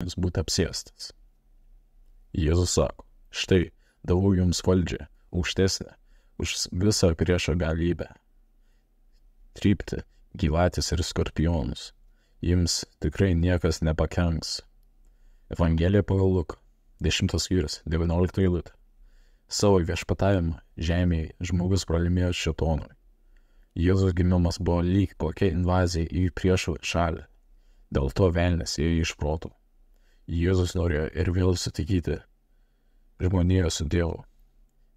jis būtų apsėstas. Jėzus sako, štai, davau jums valdžią, aukštesnę, už visą priešo galybę. Trypti gyvatės ir skorpionus. Jums tikrai niekas nepakenks. Evangelija pagal Luką, 10 skyrius, 19 eilutė. Savo viešpatavimą žemėje žmogus pralaimėjo šėtonui. Jėzus gimimas buvo lyg kokia invazija į priešų šalį. Dėl to velnias ėjo iš proto. Jėzus norėjo ir vėl sutikyti žmoniją su Dievu.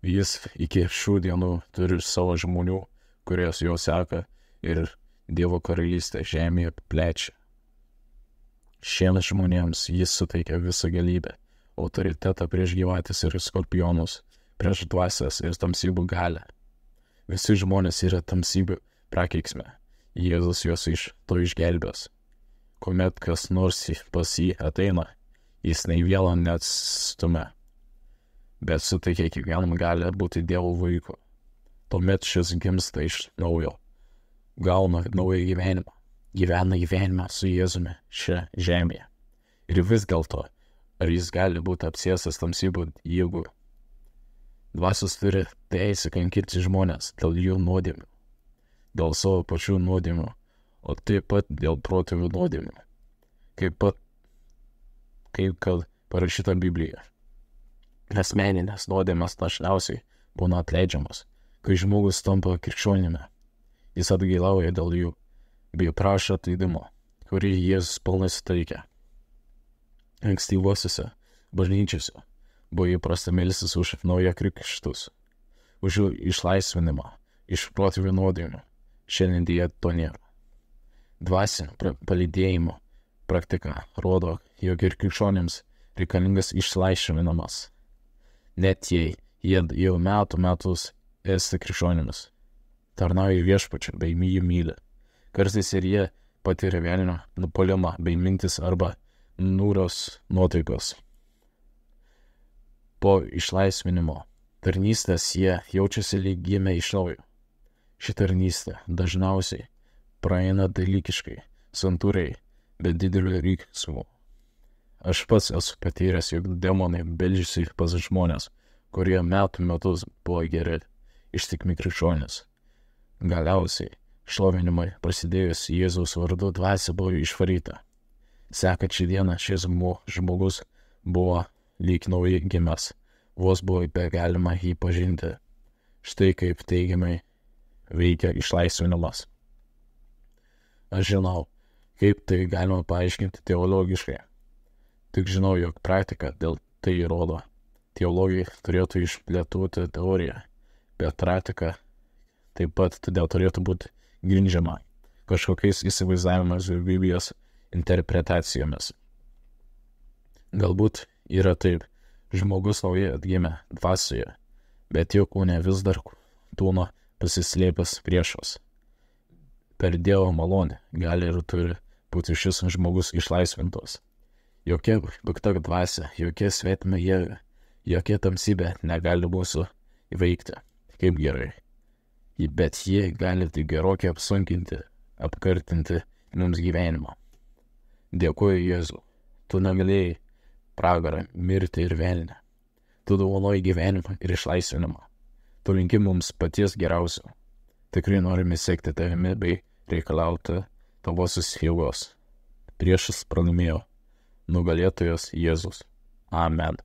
Jis iki šių dienų turi savo žmonių, kurios jo seka ir Dievo karalystę žemėje plečia. Šiems žmonėms jis suteikia visą galybę, autoritetą prieš gyvatės ir skorpionus, prieš dvasias ir tamsybių galią. Visi žmonės yra tamsybių prakeiksme. Jėzus juos iš to išgelbės. Kuomet kas nors pas jį ateina, jis nei vieno neatstumia, bet suteikia kiekvienam galią būti Dievo vaiku. Tuomet šis gimsta iš naujo, gauna naują gyvenimą, gyvena gyvenimą su Jėzumi šią žemėje. Ir vis dėlto, ar jis gali būti apsėstas tamsybių jėgų? Dvasios turi teisę kankinti žmonės dėl jų nuodėmių, dėl savo pačių nuodėmių, o taip pat dėl protėvių nuodėmių, kaip kad parašyta Biblijoje. Asmeninės nuodėmės dažniausiai būna atleidžiamas, kai žmogus tampa krikščionimi. Jis atgailauja dėl jų, bei prašo atleidimo, kurį Jėzus pilnai suteikia. Ankstyvosiuose bažnyčiose buvo įprasta melstis už naują krikštus, už jų išlaisvinimą iš protėvių nuodėmių. Šiandien deja to nėra. Dvasinio palydėjimo praktika rodo, jog ir krikščionėms reikalingas išlaisvinimas. Net jei jie jau metus esi krikščionimis, tarnauja viešpačiu bei jį myli. Kartais ir jie patiria velnio nupuolimą bei mintis arba niūrios nuotaikos. Po išlaisvinimo tarnystės jie jaučiasi lyg gimę iš naujo. Ši tarnystė dažniausiai praeina dalykiškai, santūriai, bet dideliu riksmu. Aš pats esu patyręs, jog demonai beldžiasi pas žmonės, kurie metus buvo geri, ištikimi krikščionys. Galiausiai, šlovinimai prasidėjus Jėzaus vardu, dvasia buvo išvaryta. Sekančią dieną šis žmogus buvo lyg naujai gimęs, vos buvo galima jį pažinti. Štai kaip teigiamai veikia išlaisvinimas. Aš žinau, kaip tai galima paaiškinti teologiškai. Tik žinau, jog praktika dėl tai įrodo. Teologai turėtų išplėtoti teoriją, bet praktika taip pat todėl turėtų būti grindžiama kažkokiais įsivaizdavimais ir Biblijos interpretacijomis. Galbūt yra taip, žmogus naujai atgimė dvasioje, bet jo kūne vis dar tūno pasislėpęs priešas. Per Dievo malonę gali ir turi būti šis žmogus išlaisvintos. Jokia pikta dvasia, jokia svetima jėga, jokia tamsybė negali mūsų įveikti. Kaip gerai. Bet jie gali tik gerokai apsunkinti, apkartinti mums gyvenimą. Dėkuoju Jėzau, tu negalėjai pragarą, mirti ir velnę. Tu dovanoji gyvenimą ir išlaisvinimą. Tu linki mums paties geriausio. Tikrai norime sekti tavimi bei reikalauti tavosios jėgos. Priešas pralaimėjo, nugalėtojas Jėzus. Amen.